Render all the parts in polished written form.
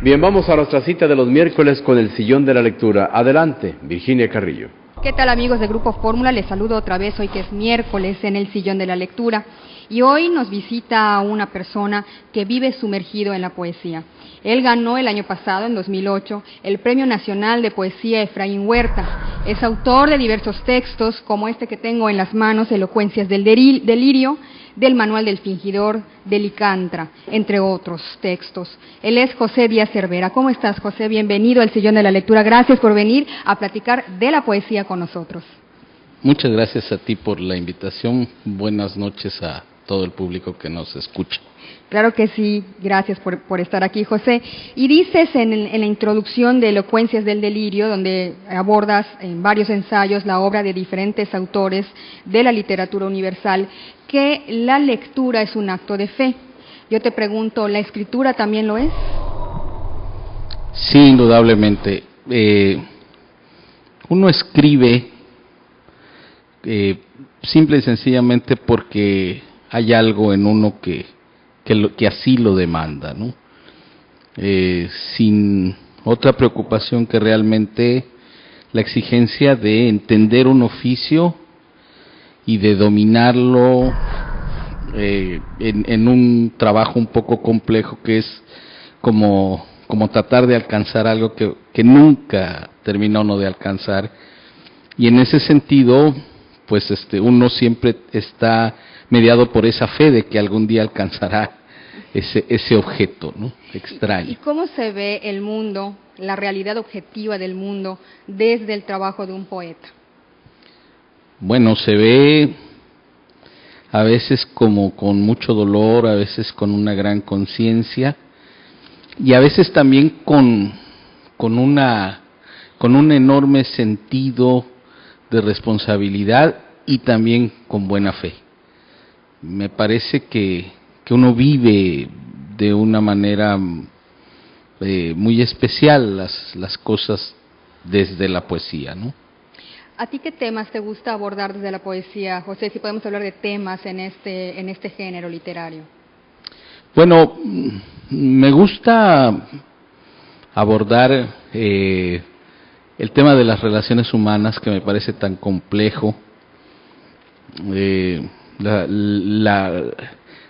Bien, vamos a nuestra cita de los miércoles con el Sillón de la Lectura. Adelante, Virginia Carrillo. ¿Qué tal, amigos de Grupo Fórmula? Les saludo otra vez hoy que es miércoles en el Sillón de la Lectura. Y hoy nos visita una persona que vive sumergido en la poesía. Él ganó el año pasado, en 2008, el Premio Nacional de Poesía Efraín Huerta. Es autor de diversos textos, como este que tengo en las manos, Elocuencias del Delirio, del Manual del Fingidor, de Licantra, entre otros textos. Él es José Díaz Cervera. ¿Cómo estás, José? Bienvenido al Sillón de la Lectura. Gracias por venir a platicar de la poesía con nosotros. Muchas gracias a ti por la invitación. Buenas noches a todo el público que nos escucha. Claro que sí, gracias por estar aquí, José. Y dices en la introducción de Elocuencias del Delirio, donde abordas en varios ensayos la obra de diferentes autores de la literatura universal, que la lectura es un acto de fe. Yo te pregunto, ¿la escritura también lo es? Sí, indudablemente. Uno escribe simple y sencillamente porque hay algo en uno que así lo demanda, ¿no? Sin otra preocupación que realmente la exigencia de entender un oficio y de dominarlo en un trabajo un poco complejo que es como tratar de alcanzar algo que nunca termina uno de alcanzar. Y en ese sentido, pues uno siempre está mediado por esa fe de que algún día alcanzará ese objeto, ¿no? Extraño. ¿Y cómo se ve el mundo, la realidad objetiva del mundo, desde el trabajo de un poeta? Bueno, se ve a veces como con mucho dolor, a veces con una gran conciencia y a veces también con un enorme sentido de responsabilidad y también con buena fe. Me parece que uno vive de una manera muy especial las cosas desde la poesía, ¿no? ¿A ti qué temas te gusta abordar desde la poesía, José? Si podemos hablar de temas en este género literario. Bueno, me gusta abordar el tema de las relaciones humanas, que me parece tan complejo.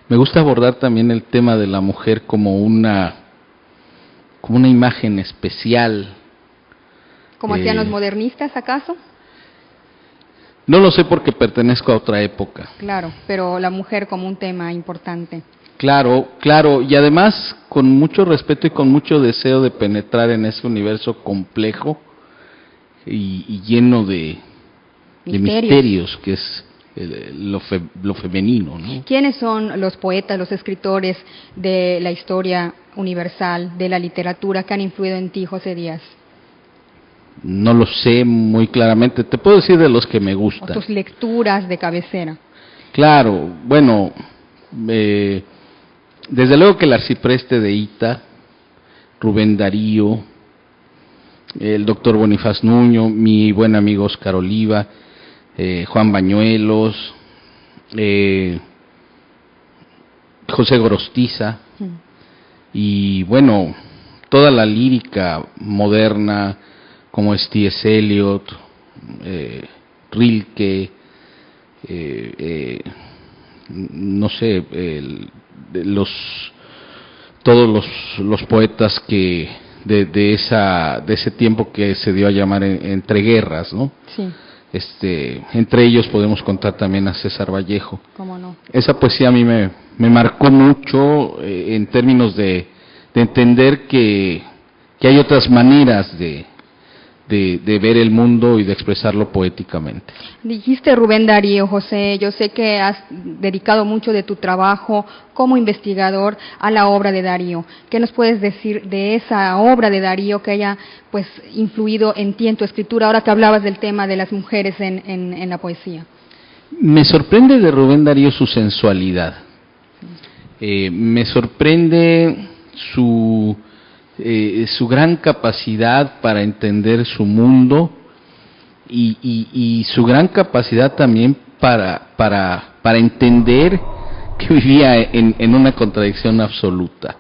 Me gusta abordar también el tema de la mujer como una imagen especial. ¿Como hacían los modernistas, acaso? No lo sé porque pertenezco a otra época. Claro, pero la mujer como un tema importante. Claro, y además con mucho respeto y con mucho deseo de penetrar en ese universo complejo y lleno de misterios, que es lo femenino, ¿no? ¿Quiénes son los poetas, los escritores de la historia universal, de la literatura, que han influido en ti, José Díaz? No lo sé muy claramente. Te puedo decir de los que me gustan. O tus lecturas de cabecera. Claro, bueno, desde luego que el Arcipreste de Ita, Rubén Darío, el doctor Bonifaz Nuño, mi buen amigo Oscar Oliva, Juan Bañuelos, José Gorostiza, y bueno, toda la lírica moderna, como es T.S. Eliot, Rilke, no sé, todos los poetas que de ese tiempo que se dio a llamar entreguerras, ¿no? Sí. Entre ellos podemos contar también a César Vallejo. ¿Cómo no? Esa poesía a mí me marcó mucho en términos de entender que hay otras maneras de ver el mundo y de expresarlo poéticamente. Dijiste Rubén Darío, José. Yo sé que has dedicado mucho de tu trabajo como investigador a la obra de Darío. ¿Qué nos puedes decir de esa obra de Darío que haya pues influido en ti, en tu escritura, ahora que hablabas del tema de las mujeres en la poesía? Me sorprende de Rubén Darío su sensualidad. Me sorprende su gran capacidad para entender su mundo y su gran capacidad también para entender que vivía en una contradicción absoluta.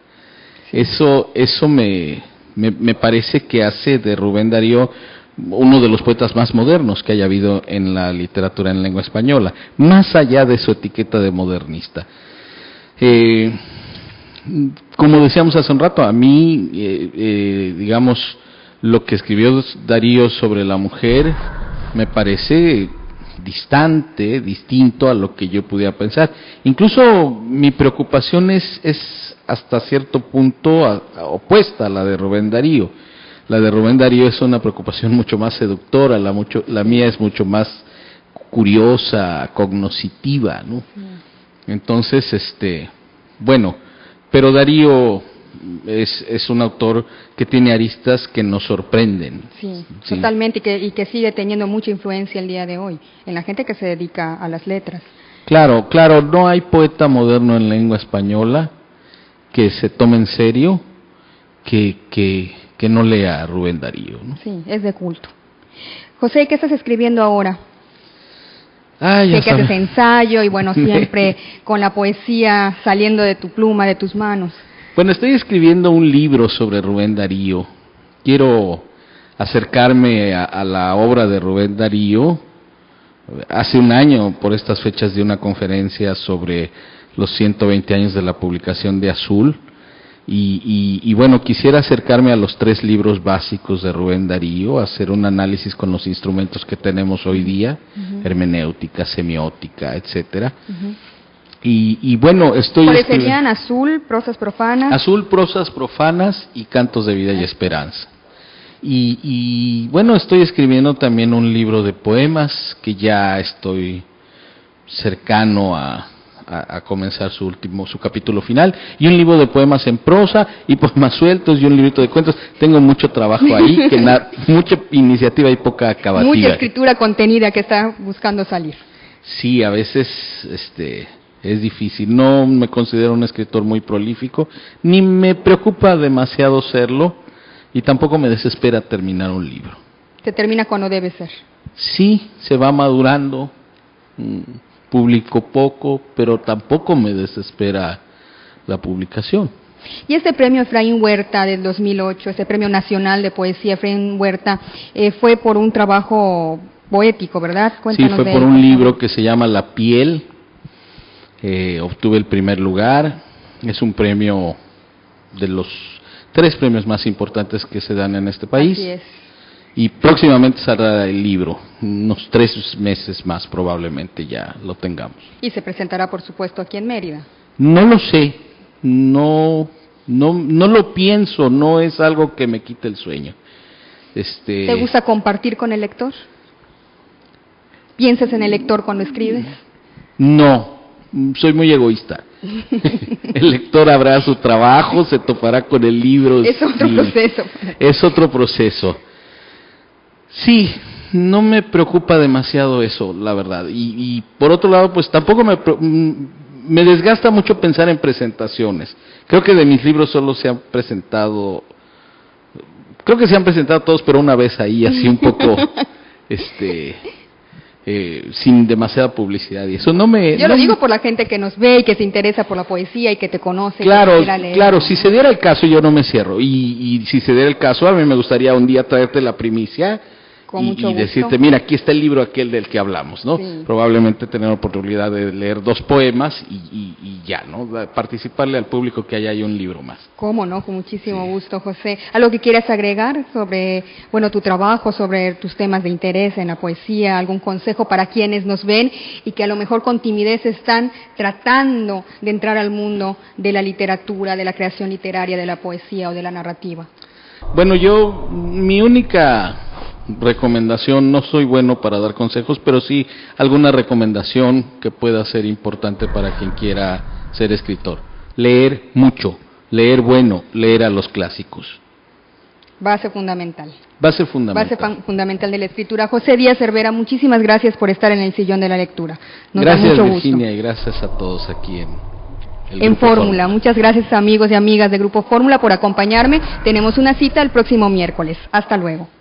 Eso me parece que hace de Rubén Darío uno de los poetas más modernos que haya habido en la literatura en lengua española, más allá de su etiqueta de modernista. Como decíamos hace un rato, a mí, digamos, lo que escribió Darío sobre la mujer me parece distante, distinto a lo que yo pudiera pensar. Incluso mi preocupación es hasta cierto punto opuesta a la de Rubén Darío. La de Rubén Darío es una preocupación mucho más seductora, la mía es mucho más curiosa, cognoscitiva, ¿no? Entonces, bueno, pero Darío es un autor que tiene aristas que nos sorprenden. Sí, totalmente, y que sigue teniendo mucha influencia el día de hoy en la gente que se dedica a las letras. Claro, no hay poeta moderno en lengua española que se tome en serio, que no lea a Rubén Darío, ¿no? Sí, es de culto. José, ¿qué estás escribiendo ahora? Sé que haces ensayo y bueno, siempre con la poesía saliendo de tu pluma, de tus manos. Bueno, estoy escribiendo un libro sobre Rubén Darío. Quiero acercarme a la obra de Rubén Darío. Hace un año, por estas fechas, di una conferencia sobre los 120 años de la publicación de Azul. Y bueno, quisiera acercarme a los 3 libros básicos de Rubén Darío, hacer un análisis con los instrumentos que tenemos hoy día, hermenéutica, semiótica, etcétera. Y bueno, ¿Cuáles serían? Azul, prosas profanas. Azul, prosas profanas y cantos de vida y esperanza. Y bueno, estoy escribiendo también un libro de poemas que ya estoy cercano a comenzar su capítulo final, y un libro de poemas en prosa y poemas sueltos y un librito de cuentos. Tengo mucho trabajo ahí, mucha iniciativa y poca acabativa. Mucha escritura contenida que está buscando salir. Sí, a veces es difícil. No me considero un escritor muy prolífico, ni me preocupa demasiado serlo, y tampoco me desespera terminar un libro. ¿Te termina cuando debe ser? Sí, se va madurando. Publico poco, pero tampoco me desespera la publicación. Y este premio Efraín Huerta del 2008, este premio nacional de poesía Efraín Huerta, fue por un trabajo poético, ¿verdad? Cuéntanos. Sí, fue por un libro que se llama La piel. Obtuve el primer lugar. Es un premio de los 3 premios más importantes que se dan en este país. Así es. Y próximamente saldrá el libro, unos 3 meses más probablemente ya lo tengamos. Y se presentará, por supuesto, aquí en Mérida. No lo sé, no lo pienso, no es algo que me quite el sueño. ¿Te gusta compartir con el lector? ¿Piensas en el lector cuando escribes? No, soy muy egoísta. El lector hará su trabajo, se topará con el libro. Es otro proceso. Es otro proceso. Sí, no me preocupa demasiado eso, la verdad. Y por otro lado, pues tampoco me desgasta mucho pensar en presentaciones. Creo que de mis libros solo se han presentado, todos, pero una vez ahí, así un poco, sin demasiada publicidad. Y eso Yo lo digo por la gente que nos ve y que se interesa por la poesía y que te conoce. Claro, si se diera el caso, yo no me cierro. Y si se diera el caso, a mí me gustaría un día traerte la primicia y decirte, mira, aquí está el libro aquel del que hablamos, ¿no? Sí. Probablemente tener la oportunidad de leer 2 poemas y ya, ¿no? Participarle al público que haya un libro más. ¿Cómo no? Con muchísimo gusto, José. ¿Algo que quieras agregar sobre, tu trabajo, sobre tus temas de interés en la poesía? ¿Algún consejo para quienes nos ven y que a lo mejor con timidez están tratando de entrar al mundo de la literatura, de la creación literaria, de la poesía o de la narrativa? Bueno, mi única recomendación, no soy bueno para dar consejos, pero sí alguna recomendación que pueda ser importante para quien quiera ser escritor. Leer mucho, leer bueno, leer a los clásicos. Base fundamental. Base fundamental de la escritura. José Díaz Cervera, muchísimas gracias por estar en el sillón de la lectura. Gracias, Virginia, y gracias a todos aquí en Fórmula. Muchas gracias, amigos y amigas de Grupo Fórmula, por acompañarme. Tenemos una cita el próximo miércoles. Hasta luego.